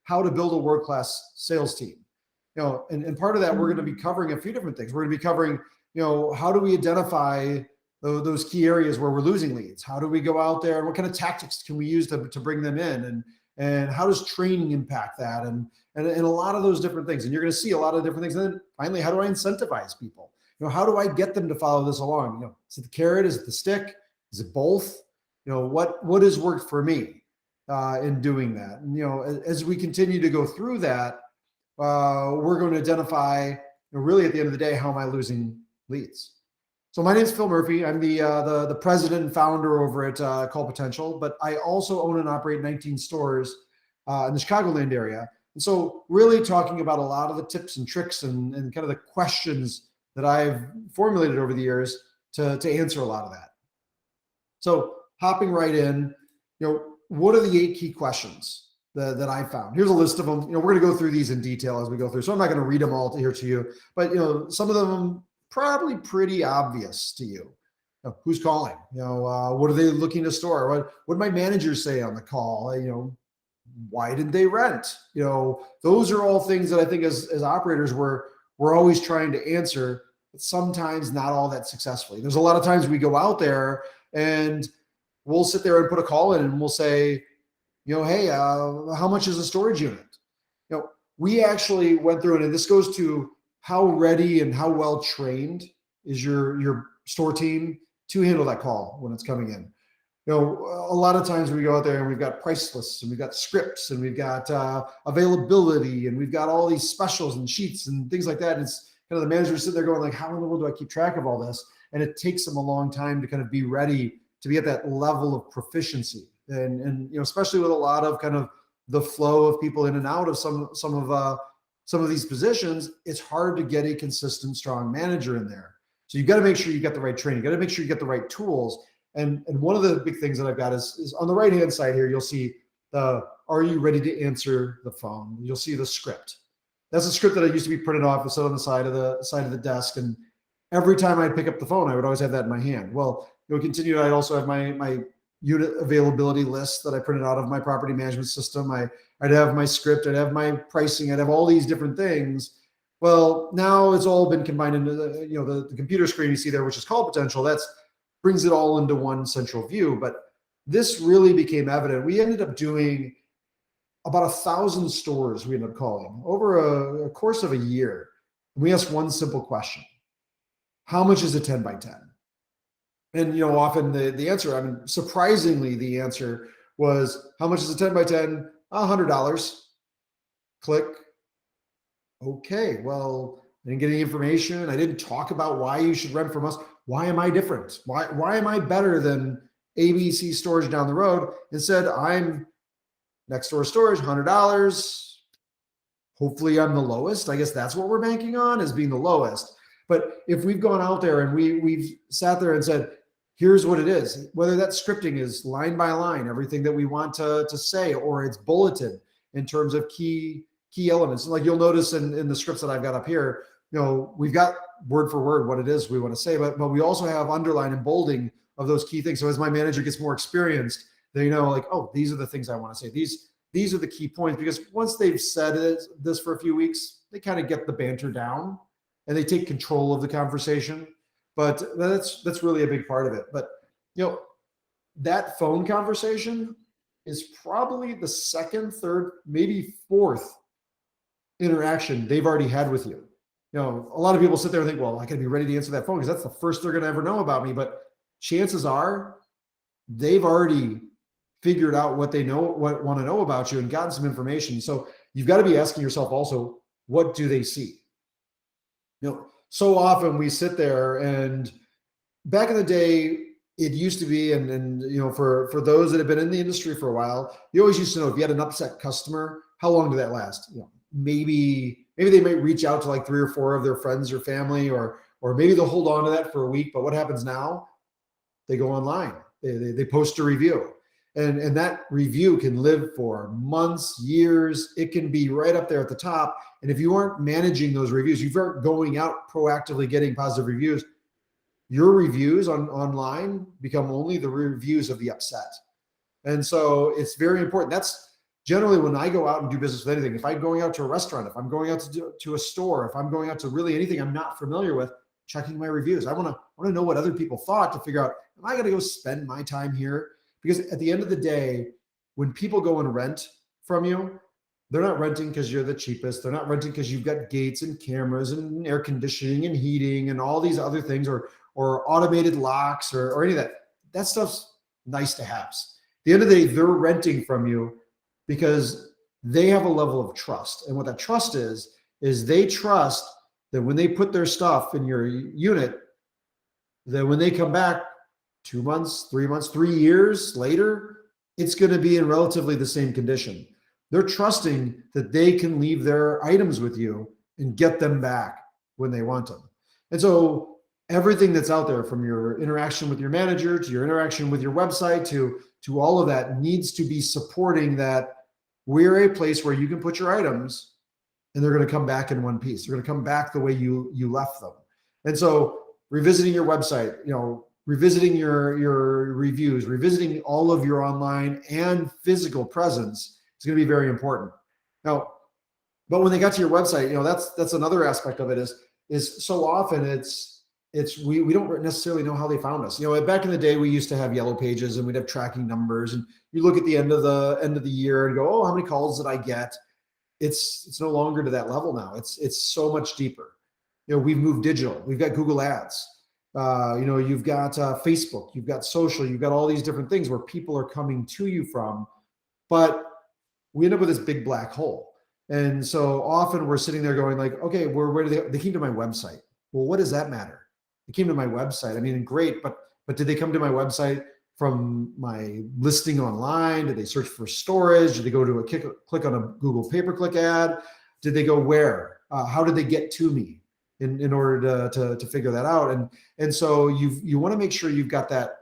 how to build a world-class sales team. And part of that, we're going to be covering a few different things. We're going to be covering, how do we identify those key areas where we're losing leads? How do we go out there and what kind of tactics can we use to bring them in? And how does training impact that? And a lot of those different things. And you're going to see a lot of different things. And then finally, how do I incentivize people? How do I get them to follow this along? Is it the carrot? Is it the stick? Is it both? What has worked for me in doing that? And, as we continue to go through that, we're going to identify, really at the end of the day, how am I losing leads? So my name is Phil Murphy. I'm the president and founder over at CallPotential, but I also own and operate 19 stores in the Chicagoland area. And so really talking about a lot of the tips and tricks and kind of the questions that I've formulated over the years to answer a lot of that. So hopping right in, what are the 8 key questions that I found? Here's a list of them. We're going to go through these in detail as we go through. So I'm not going to read them all here to you, but some of them probably pretty obvious to you. Who's calling? What are they looking to store? What did my manager say on the call? Why did they rent? Those are all things that I think as operators we're always trying to answer, but sometimes not all that successfully. There's a lot of times we go out there and we'll sit there and put a call in and we'll say, hey, how much is a storage unit? We actually went through it, and this goes to how ready and how well trained is your store team to handle that call when it's coming in. A lot of times we go out there and we've got price lists and we've got scripts and we've got availability and we've got all these specials and sheets and things like that. And it's kind of the manager sitting there going like, how in the world do I keep track of all this? And it takes them a long time to kind of be ready to be at that level of proficiency. And especially with a lot of kind of the flow of people in and out of some of these positions, it's hard to get a consistent, strong manager in there. So you've got to make sure you get the right training. You got to make sure you get the right tools. And one of the big things that I've got is on the right-hand side here, you'll see are you ready to answer the phone? You'll see the script. That's a script that I used to be printed off and set on the side of the desk. And every time I'd pick up the phone, I would always have that in my hand. Well, continue. I'd also have my unit availability list that I printed out of my property management system. I'd have my script, I'd have my pricing, I'd have all these different things. Well, now it's all been combined into the computer screen you see there, which is CallPotential. That brings it all into one central view. But this really became evident. We ended up doing about 1,000 stores we ended up calling over a course of a year. We asked one simple question: how much is a 10 by 10? And often the answer, surprisingly, the answer was, how much is a 10 by 10? $100. Click. Okay, well, I didn't get any information. I didn't talk about why you should rent from us. Why am I different? Why am I better than ABC storage down the road? Instead, I'm next door storage, $100. Hopefully I'm the lowest. I guess that's what we're banking on, is being the lowest. But if we've gone out there and we've sat there and said, here's what it is, whether that scripting is line by line, everything that we want to say, or it's bulleted in terms of key elements. Like you'll notice in the scripts that I've got up here, we've got word for word what it is we want to say, but we also have underline and bolding of those key things. So as my manager gets more experienced, they know like, oh, these are the things I want to say. These are the key points, because once they've said this for a few weeks, they kind of get the banter down and they take control of the conversation. But that's really a big part of it. But that phone conversation is probably the second, third, maybe fourth interaction they've already had with you. A lot of people sit there and think, well, I gotta be ready to answer that phone because that's the first they're gonna ever know about me. But chances are they've already figured out what they know, what want to know about you, and gotten some information. So you've got to be asking yourself also, what do they see? So often we sit there, and back in the day, it used to be, and for those that have been in the industry for a while, you always used to know if you had an upset customer, how long did that last? Maybe they might reach out to like 3 or 4 of their friends or family, or maybe they'll hold on to that for a week. But what happens now? They go online. They post a review, and that review can live for months, years. It can be right up there at the top. And if you aren't managing those reviews, if you aren't going out proactively getting positive reviews, your reviews online become only the reviews of the upset. And so it's very important. That's generally when I go out and do business with anything, if I'm going out to a restaurant, if I'm going out to a store, if I'm going out to really anything I'm not familiar with, checking my reviews. I want to know what other people thought to figure out, am I going to go spend my time here? Because at the end of the day, when people go and rent from you, they're not renting because you're the cheapest. They're not renting because you've got gates and cameras and air conditioning and heating and all these other things, or automated locks or any of that. That stuff's nice to have. At the end of the day, they're renting from you because they have a level of trust. And what that trust is they trust that when they put their stuff in your unit, that when they come back 2 months, 3 months, 3 years later, it's going to be in relatively the same condition. They're trusting that they can leave their items with you and get them back when they want them. And so everything that's out there, from your interaction with your manager to your interaction with your website to all of that, needs to be supporting that we're a place where you can put your items and they're going to come back in one piece. They're going to come back the way you left them. And so revisiting your website, revisiting your reviews, revisiting all of your online and physical presence is going to be very important. Now, but when they got to your website, that's another aspect of it is so often we don't necessarily know how they found us. Back in the day, we used to have yellow pages and we'd have tracking numbers, and you look at the end of the year and go, oh, how many calls did I get? It's no longer to that level now. It's so much deeper. We've moved digital. We've got Google Ads. You've got Facebook. You've got social. You've got all these different things where people are coming to you from, but we end up with this big black hole. And so often we're sitting there going like, okay, where did they came to my website? Well, what does that matter? They came to my website. I mean, great, but did they come to my website from my listing online? Did they search for storage? Did they go to click on a Google pay-per-click ad? Did they go where? How did they get to me in order to figure that out? And so you want to make sure you've got that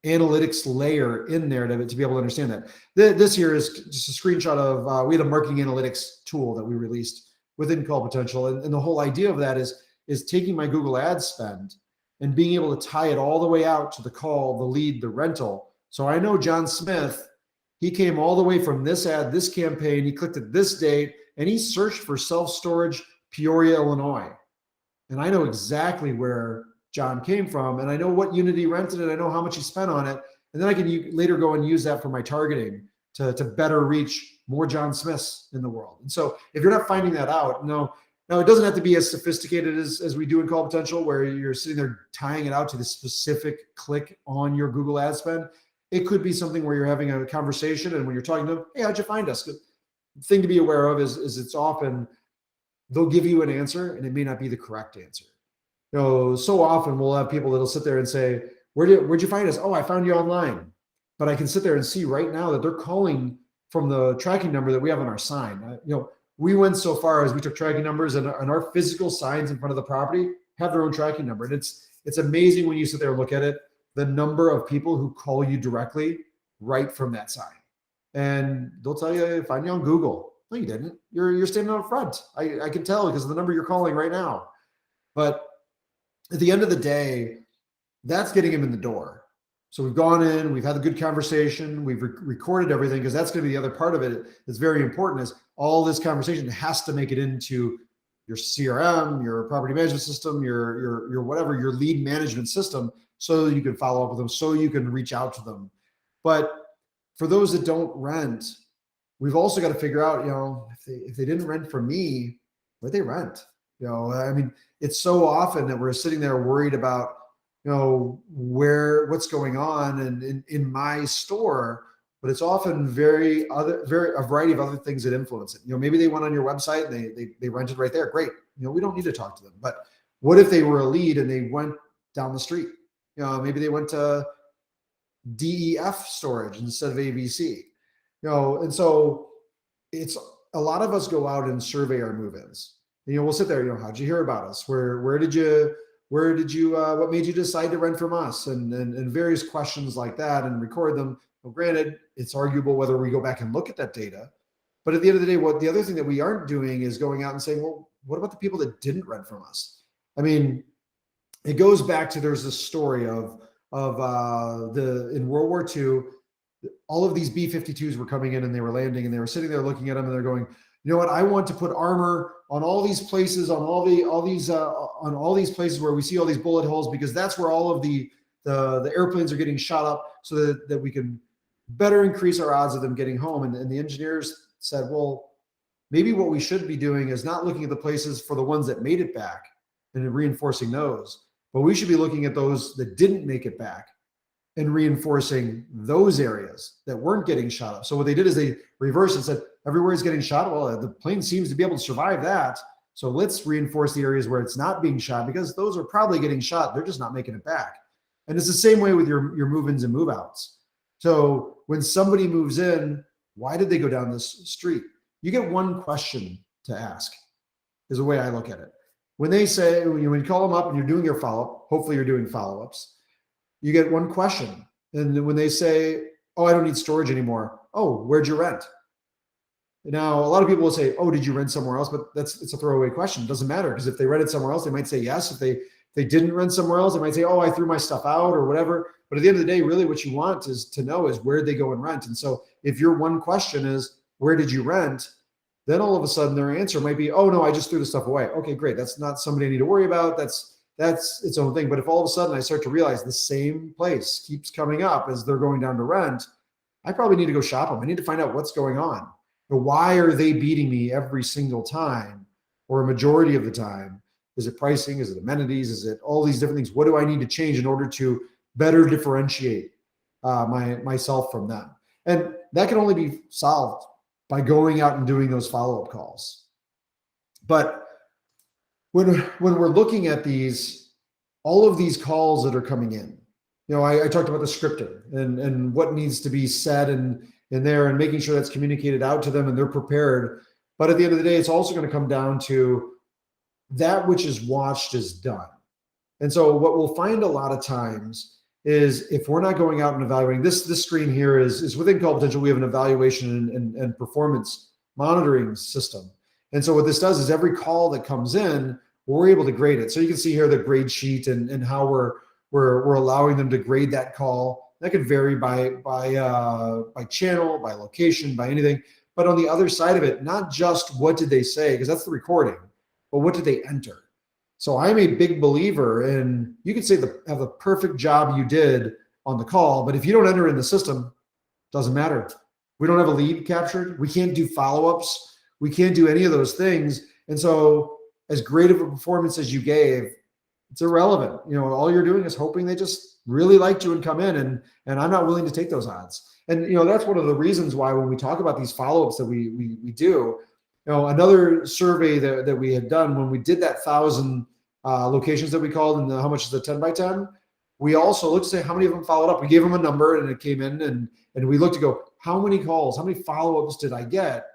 analytics layer in there to be able to understand that. This here is just a screenshot of, we had a marketing analytics tool that we released within CallPotential. And the whole idea of that is taking my Google Ads spend and being able to tie it all the way out to the call, the lead, the rental. So I know John Smith, he came all the way from this ad, this campaign, he clicked at this date, and he searched for self-storage, Peoria, Illinois. And I know exactly where John came from, and I know what unit he rented, and I know how much he spent on it. And then I can later go and use that for my targeting to better reach more John Smiths in the world. And so if you're not finding that out, now it doesn't have to be as sophisticated as we do in CallPotential, where you're sitting there tying it out to the specific click on your Google ad spend. It could be something where you're having a conversation, and when you're talking to them, hey, how'd you find us? The thing to be aware of is it's often they'll give you an answer and it may not be the correct answer. So often we'll have people that'll sit there and say, where'd you find us? Oh, I found you online. But I can sit there and see right now that they're calling from the tracking number that we have on our sign. We went so far as we took tracking numbers, and our physical signs in front of the property have their own tracking number. And it's amazing when you sit there and look at it, the number of people who call you directly right from that sign. And they'll tell you, find you on Google. No, you didn't. You're standing out front. I can tell because of the number you're calling right now. But at the end of the day, that's getting him in the door. So we've gone in, we've had a good conversation, we've recorded everything, because that's going to be the other part of it that's very important, is all this conversation has to make it into your CRM, your property management system, your whatever, your lead management system, so you can follow up with them, so you can reach out to them. But for those that don't rent, we've also got to figure out, if they didn't rent from me, where'd they rent? I mean, it's so often that we're sitting there worried about, what's going on in my store, but it's often a variety of other things that influence it. Maybe they went on your website and they rented right there. Great. We don't need to talk to them. But what if they were a lead and they went down the street? Maybe they went to DEF storage instead of ABC. And so it's a lot of us go out and survey our move-ins. We'll sit there, how'd you hear about us? Where did you what made you decide to rent from us? And various questions like that, and record them. Well, granted, it's arguable whether we go back and look at that data, but at the end of the day, the other thing that we aren't doing is going out and saying, well, what about the people that didn't rent from us? I mean, it goes back to, there's this story of in World War II, all of these B-52s were coming in and they were landing and they were sitting there looking at them and they're going, you know what, I want to put armor on all these places, on all these places where we see all these bullet holes, because that's where all of the airplanes are getting shot up, so that we can better increase our odds of them getting home. And the engineers said, well, maybe what we should be doing is not looking at the places for the ones that made it back and reinforcing those, but we should be looking at those that didn't make it back and reinforcing those areas that weren't getting shot up. So what they did is they reversed and said, everywhere is getting shot. Well, the plane seems to be able to survive that. So let's reinforce the areas where it's not being shot, because those are probably getting shot. They're just not making it back. And it's the same way with your move-ins and move-outs. So when somebody moves in, why did they go down this street? You get one question to ask, is the way I look at it. When they say, when you call them up and you're doing your follow-up, hopefully you're doing follow-ups, you get one question. And when they say, oh, I don't need storage anymore. Oh, where'd you rent? Now, a lot of people will say, oh, did you rent somewhere else? But it's a throwaway question. It doesn't matter, because if they rented somewhere else, they might say yes. If they didn't rent somewhere else, they might say, oh, I threw my stuff out or whatever. But at the end of the day, really what you want is to know is, where'd they go and rent? And so if your one question is, where did you rent? Then all of a sudden their answer might be, oh, no, I just threw the stuff away. Okay, great. That's not somebody I need to worry about. That's its own thing. But if all of a sudden I start to realize the same place keeps coming up as they're going down to rent, I probably need to go shop them. I need to find out what's going on. But why are they beating me every single time, or a majority of the time? Is it pricing? Is it amenities? Is it all these different things? What do I need to change in order to better differentiate myself from them? And that can only be solved by going out and doing those follow-up calls. But when we're looking at all of these calls that are coming in, I talked about the scripting and what needs to be said in there, and making sure that's communicated out to them and they're prepared. But at the end of the day, it's also going to come down to that which is watched is done. And so what we'll find a lot of times is, if we're not going out and evaluating, this screen here is within CallPotential, we have an evaluation and performance monitoring system. And so what this does is, every call that comes in, we're able to grade it. So you can see here the grade sheet and how we're allowing them to grade that call. That could vary by channel, by location, by anything. But on the other side of it, not just what did they say, because that's the recording, but what did they enter? So I'm a big believer in, you could say have the perfect job you did on the call, but if you don't enter in the system, doesn't matter. We don't have a lead captured. We can't do follow-ups. We can't do any of those things. And so as great of a performance as you gave, it's irrelevant. All you're doing is hoping they just really liked you and come in, and I'm not willing to take those odds. And that's one of the reasons why, when we talk about these follow-ups that we do, another survey that we had done when we did that 1,000 locations that we called, and how much is the 10 by 10, we also looked to say how many of them followed up. We gave them a number and it came in, and we looked to go, how many calls, how many follow-ups did I get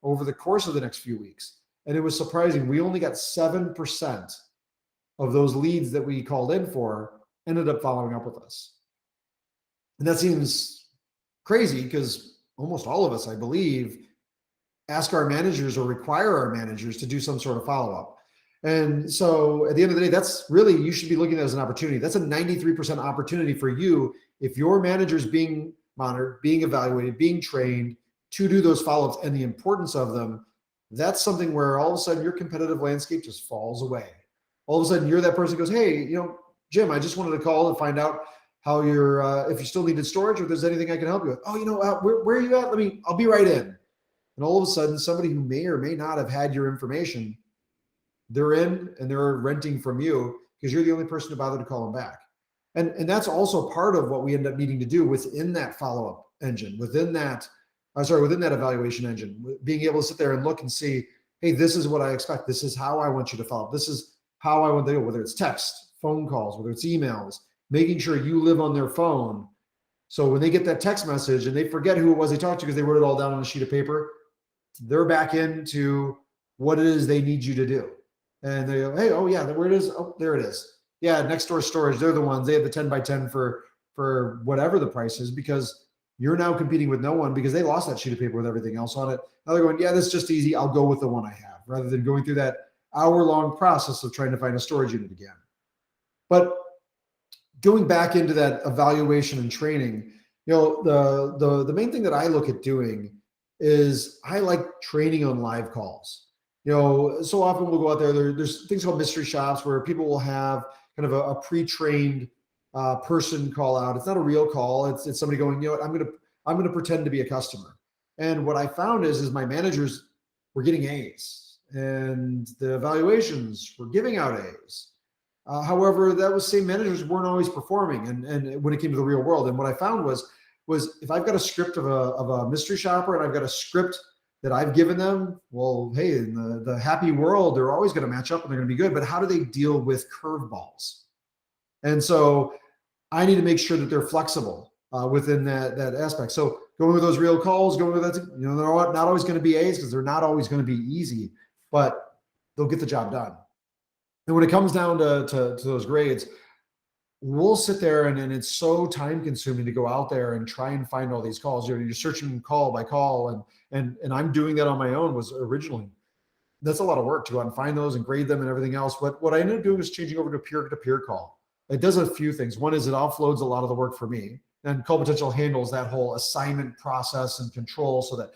over the course of the next few weeks? And it was surprising. We only got 7% of those leads that we called in for ended up following up with us. And that seems crazy, because almost all of us, I believe, ask our managers or require our managers to do some sort of follow-up. And so at the end of the day, that's really, you should be looking at it as an opportunity. That's a 93% opportunity for you, if your manager's being monitored, being evaluated, being trained to do those follow-ups and the importance of them. That's something where all of a sudden your competitive landscape just falls away. All of a sudden you're that person who goes, hey, Jim, I just wanted to call to find out how if you still needed storage, or if there's anything I can help you with. Oh, where are you at? I'll be right in. And all of a sudden, somebody who may or may not have had your information, they're in and they're renting from you, because you're the only person to bother to call them back. And that's also part of what we end up needing to do within that follow-up engine, within that evaluation engine, being able to sit there and look and see, hey, this is what I expect. This is how I want you to follow up. This is how I want to go, whether it's text, phone calls, whether it's emails, making sure you live on their phone. So when they get that text message and they forget who it was they talked to because they wrote it all down on a sheet of paper, they're back into what it is they need you to do. And they go, hey, oh yeah, where it is? Oh, there it is. Yeah, next door storage, they're the ones, they have the 10 by 10 for whatever the price is, because you're now competing with no one, because they lost that sheet of paper with everything else on it. Now they're going, yeah, that's just easy. I'll go with the one I have, rather than going through that hour-long process of trying to find a storage unit again. But going back into that evaluation and training, The main thing that I look at doing is I like training on live calls. So often we'll go out there. There's things called mystery shops where people will have kind of a pre-trained person call out. It's not a real call. It's somebody going, what, I'm gonna pretend to be a customer. And what I found is my managers were getting A's, and the evaluations were giving out A's. However, that was same managers weren't always performing, and when it came to the real world. And what I found was if I've got a script of a mystery shopper and I've got a script that I've given them, well, hey, in the happy world, they're always going to match up and they're going to be good. But how do they deal with curveballs? And so I need to make sure that they're flexible within that aspect. So going with those real calls, going with that, they're not always going to be A's because they're not always going to be easy, but they'll get the job done. And when it comes down to those grades, we'll sit there and it's so time consuming to go out there and try and find all these calls. You're searching call by call, and I'm doing that on my own was originally. That's a lot of work to go out and find those and grade them and everything else. But what I ended up doing is changing over to peer-to-peer call. It does a few things. One is it offloads a lot of the work for me, and CallPotential handles that whole assignment process and control so that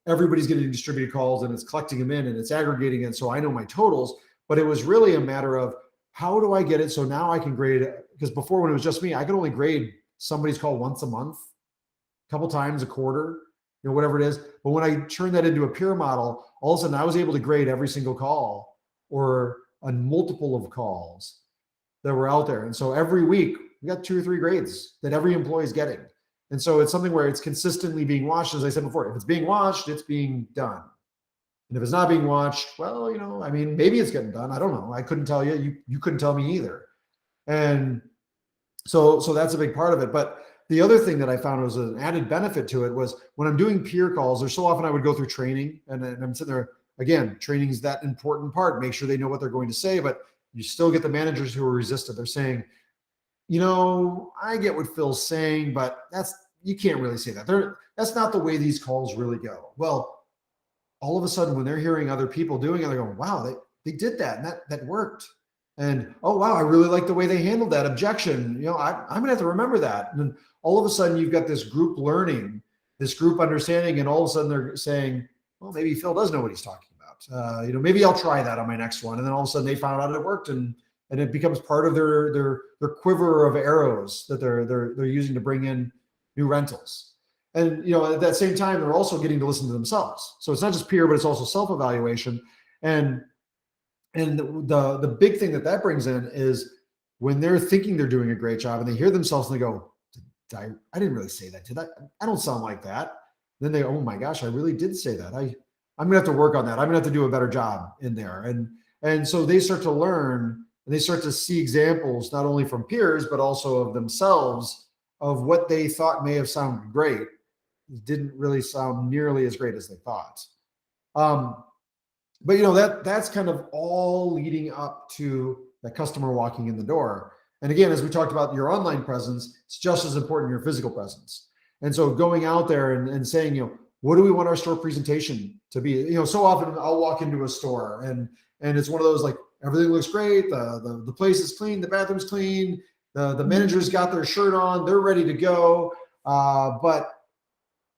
everybody's getting distributed calls and it's collecting them in and it's aggregating it. So I know my totals. But it was really a matter of how do I get it so now I can grade it? Because before, when it was just me, I could only grade somebody's call once a month, a couple times a quarter, whatever it is. But when I turned that into a peer model, all of a sudden I was able to grade every single call or a multiple of calls that were out there. And so every week we got 2 or 3 grades that every employee is getting. And so it's something where it's consistently being watched. As I said before, if it's being watched, it's being done. And if it's not being watched, well, maybe it's getting done. I don't know. I couldn't tell you. You couldn't tell me either. And so that's a big part of it. But the other thing that I found was an added benefit to it was when I'm doing peer calls, there's so often I would go through training and I'm sitting there, again, training is that important part. Make sure they know what they're going to say, but you still get the managers who are resistant. They're saying, I get what Phil's saying, but you can't really say that. That's not the way these calls really go. Well, all of a sudden, when they're hearing other people doing it, they're going, wow, they did that, and that worked. And, oh, wow, I really like the way they handled that objection. I'm going to have to remember that. And then all of a sudden, you've got this group learning, this group understanding, and all of a sudden they're saying, well, maybe Phil does know what he's talking about. Maybe I'll try that on my next one. And then all of a sudden they found out it worked, and it becomes part of their quiver of arrows that they're using to bring in new rentals. And at that same time, they're also getting to listen to themselves. So it's not just peer, but it's also self-evaluation. And the big thing that brings in is when they're thinking they're doing a great job and they hear themselves and they go, I didn't really say that. Did I don't sound like that. Then they, oh my gosh, I really did say that. I'm gonna have to work on that. I'm gonna have to do a better job in there. And so they start to learn and they start to see examples, not only from peers, but also of themselves of what they thought may have sounded great. Didn't really sound nearly as great as they thought. But that's kind of all leading up to the customer walking in the door. And again, as we talked about your online presence, it's just as important your physical presence. And so going out there and saying, what do we want our store presentation to be? So often I'll walk into a store and it's one of those like everything looks great, the place is clean, the bathroom's clean, the manager's got their shirt on, they're ready to go, but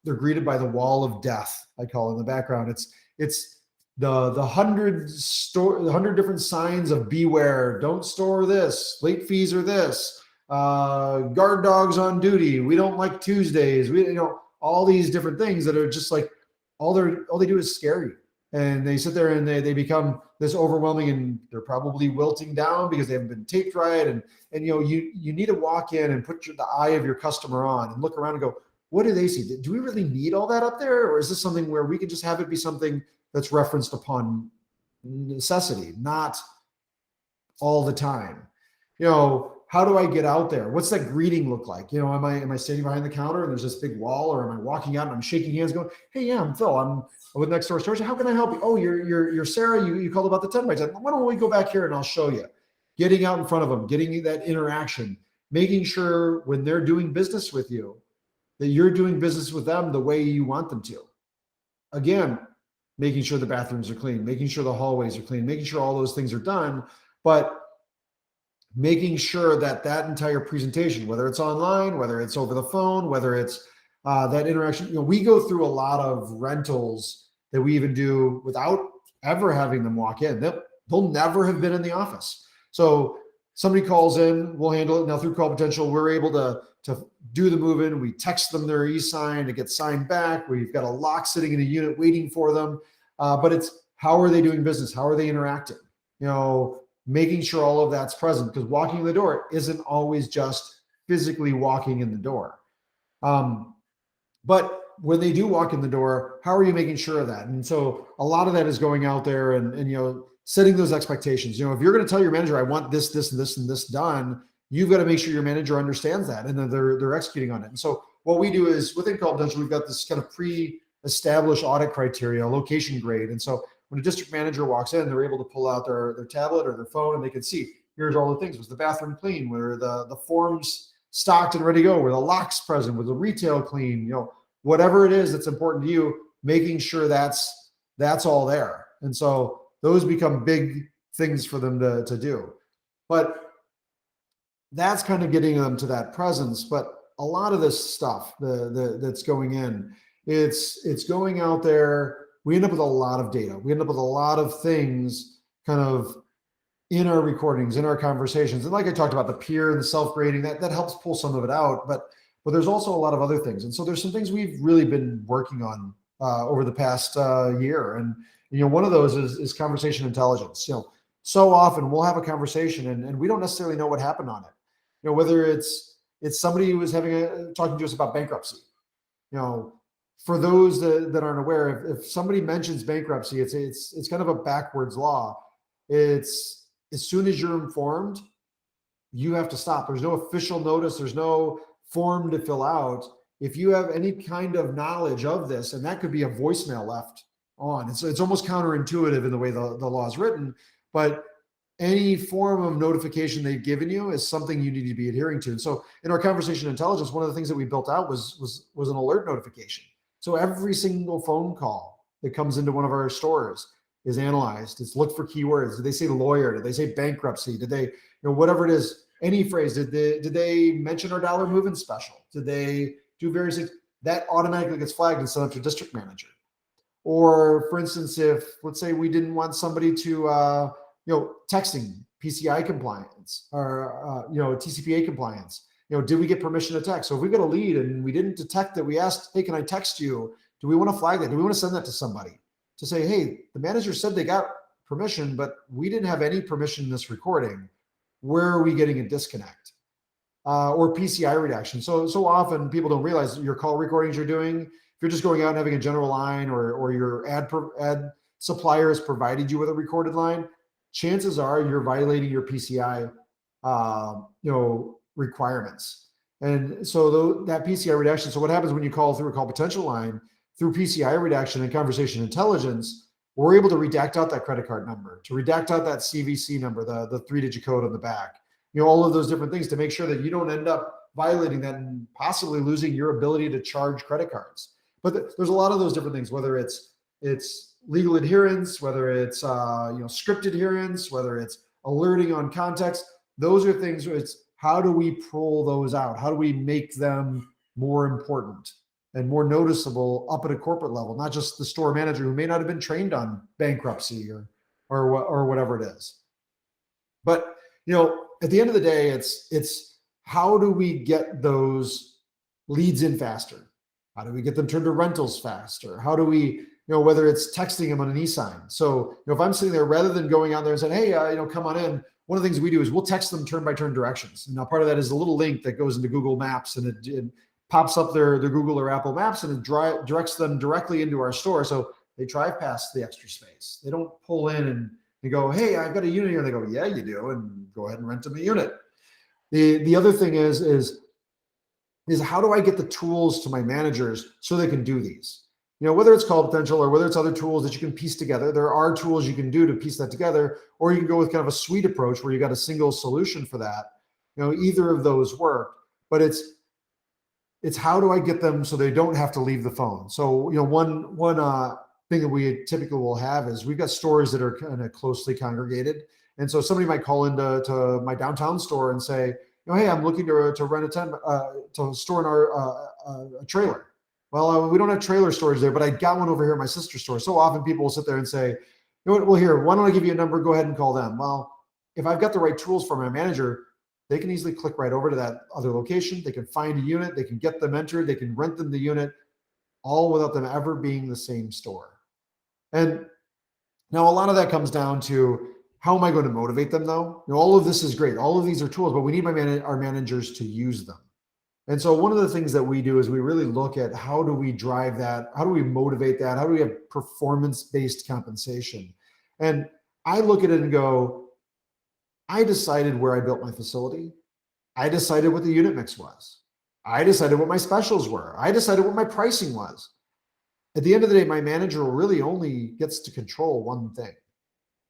they're greeted by the wall of death, I call it in the background. It's the 100 different signs of beware. Don't store this. Late fees are this. Guard dogs on duty. We don't like Tuesdays. All these different things that are just like all they do is scare you. And they sit there and they become this overwhelming, and they're probably wilting down because they haven't been taped right. And you need to walk in and put the eye of your customer on and look around and go, what do they see? Do we really need all that up there? Or is this something where we can just have it be something that's referenced upon necessity, not all the time? How do I get out there? What's that greeting look like? Am I standing behind the counter and there's this big wall, or am I walking out and I'm shaking hands going, hey, yeah, I'm Phil. I'm with Next Door Storage. How can I help you? Oh, you're Sarah. You called about the 10 by 10. Why don't we go back here and I'll show you? Getting out in front of them, getting that interaction, making sure when they're doing business with you, that you're doing business with them the way you want them to. Again, making sure the bathrooms are clean, making sure the hallways are clean, making sure all those things are done. But making sure that that entire presentation, whether it's online, whether it's over the phone, whether it's that interaction, we go through a lot of rentals that we even do without ever having them walk in. They'll never have been in the office. So somebody calls in, we'll handle it. Now through CallPotential, we're able to do the move-in. We text them their e-sign, it gets signed back. We've got a lock sitting in a unit waiting for them. But it's how are they doing business? How are they interacting? Making sure all of that's present, because walking in the door isn't always just physically walking in the door. But when they do walk in the door, how are you making sure of that? And so a lot of that is going out there and setting those expectations. If you're going to tell your manager, I want this, this, and this, and this done, you've got to make sure your manager understands that and that they're executing on it. And so what we do is within CallPotential, we've got this kind of pre-established audit criteria, location grade. And so when a district manager walks in, they're able to pull out their tablet or their phone and they can see, here's all the things. Was the bathroom clean? Were the forms stocked and ready to go? Were the locks present? Was the retail clean? Whatever it is that's important to you, making sure that's all there. And so those become big things for them to do. But that's kind of getting them to that presence. But a lot of this stuff that's going in, it's going out there. We end up with a lot of data. We end up with a lot of things kind of in our recordings, in our conversations. And like I talked about, the peer and the self-grading, that helps pull some of it out. But there's also a lot of other things. And so there's some things we've really been working on over the past year. And, one of those is conversation intelligence. So often we'll have a conversation and we don't necessarily know what happened on it. Whether it's somebody who was talking to us about bankruptcy. For those that aren't aware, if somebody mentions bankruptcy, it's kind of a backwards law. It's as soon as you're informed, you have to stop. There's no official notice. There's no form to fill out. If you have any kind of knowledge of this, and that could be a voicemail left on, it's almost counterintuitive in the way the law is written, but any form of notification they've given you is something you need to be adhering to. And so in our conversation intelligence, one of the things that we built out was an alert notification. So every single phone call that comes into one of our stores is analyzed. It's looked for keywords. Did they say lawyer? Did they say bankruptcy? Did they, whatever it is, any phrase, did they mention our dollar move-in special? Did they do various things? That automatically gets flagged and sent up to district manager. Or for instance, if let's say we didn't want somebody to, texting PCI compliance or, TCPA compliance, did we get permission to text? So if we got a lead and we didn't detect that, we asked, hey, can I text you? Do we want to flag that? Do we want to send that to somebody to say, hey, the manager said they got permission, but we didn't have any permission in this recording. Where are we getting a disconnect? Or PCI redaction. So often people don't realize your call recordings you're doing, if you're just going out and having a general line or your ad supplier has provided you with a recorded line, chances are you're violating your PCI requirements. And so that PCI redaction, so what happens when you call through a CallPotential line, through PCI redaction and conversation intelligence, we're able to redact out that credit card number, to redact out that CVC number, the 3-digit code on the back, all of those different things to make sure that you don't end up violating that and possibly losing your ability to charge credit cards. But there's a lot of those different things, whether it's legal adherence, whether it's script adherence, whether it's alerting on context. Those are things where it's how do we pull those out? How do we make them more important and more noticeable up at a corporate level, not just the store manager who may not have been trained on bankruptcy or whatever it is. But at the end of the day, it's how do we get those leads in faster? How do we get them turned to rentals faster? How do we, whether it's texting them on an e-sign. So if I'm sitting there, rather than going out there and saying, hey, come on in, one of the things we do is we'll text them turn-by-turn directions. And now part of that is a little link that goes into Google Maps and it pops up their Google or Apple Maps and it directs them directly into our store. So they drive past the extra space. They don't pull in and go, hey, I've got a unit here. And they go, yeah, you do. And go ahead and rent them a unit. The other thing is how do I get the tools to my managers so they can do these? Whether it's CallPotential or whether it's other tools that you can piece together, there are tools you can do to piece that together, or you can go with kind of a suite approach where you got a single solution for that. Either of those work, but it's how do I get them so they don't have to leave the phone? So, one thing that we typically will have is we've got stores that are kind of closely congregated. And so somebody might call into my downtown store and say, hey, I'm looking to rent to store in our a trailer. Well, we don't have trailer storage there, but I got one over here at my sister's store. So often people will sit there and say, well, here, why don't I give you a number? Go ahead and call them. Well, if I've got the right tools for my manager, they can easily click right over to that other location. They can find a unit. They can get them entered. They can rent them the unit, all without them ever being the same store. And now a lot of that comes down to, how am I going to motivate them though? All of this is great. All of these are tools, but we need our managers to use them. And so one of the things that we do is we really look at, how do we drive that? How do we motivate that? How do we have performance-based compensation? And I look at it and go, I decided where I built my facility. I decided what the unit mix was. I decided what my specials were. I decided what my pricing was. At the end of the day, my manager really only gets to control one thing.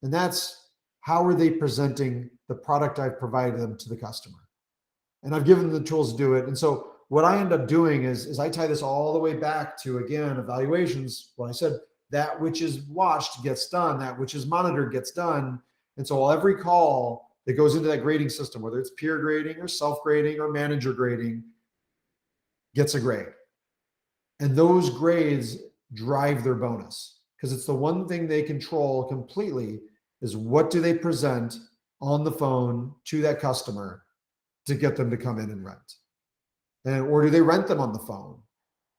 And that's, how are they presenting the product I've provided them to the customer? And I've given them the tools to do it. And so what I end up doing is I tie this all the way back to, again, evaluations. When I said that which is watched gets done, that which is monitored gets done. And so every call that goes into that grading system, whether it's peer grading or self-grading or manager grading, gets a grade. And those grades drive their bonus, because it's the one thing they control completely, is what do they present on the phone to that customer to get them to come in and rent, or do they rent them on the phone?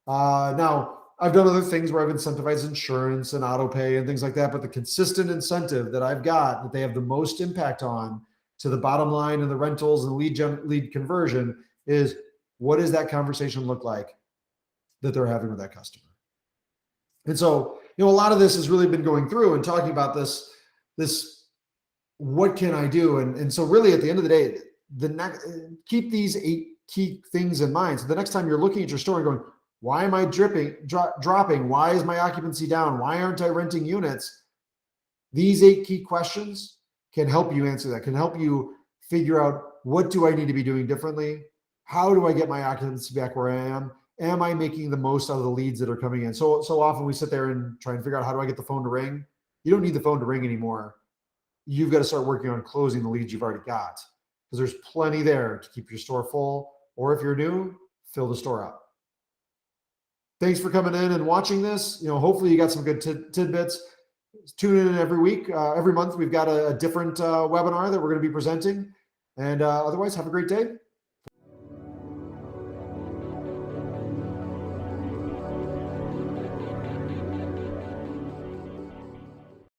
Now, I've done other things where I've incentivized insurance and auto pay and things like that, but the consistent incentive that I've got that they have the most impact on to the bottom line and the rentals and lead conversion is, what does that conversation look like that they're having with that customer? And so, a lot of this has really been going through and talking about this, what can I do? And so really at the end of the day, keep these 8 key things in mind. So the next time you're looking at your store and going, why am I dropping? Why is my occupancy down? Why aren't I renting units? These 8 key questions can help you answer that, can help you figure out, what do I need to be doing differently? How do I get my occupancy back where I am? Am I making the most out of the leads that are coming in? So often we sit there and try and figure out, how do I get the phone to ring? You don't need the phone to ring anymore. You've got to start working on closing the leads you've already got, because there's plenty there to keep your store full, or if you're new, fill the store up. Thanks for coming in and watching this. Hopefully you got some good tidbits. Tune in every week. Every month we've got a different webinar that we're going to be presenting. And otherwise, have a great day.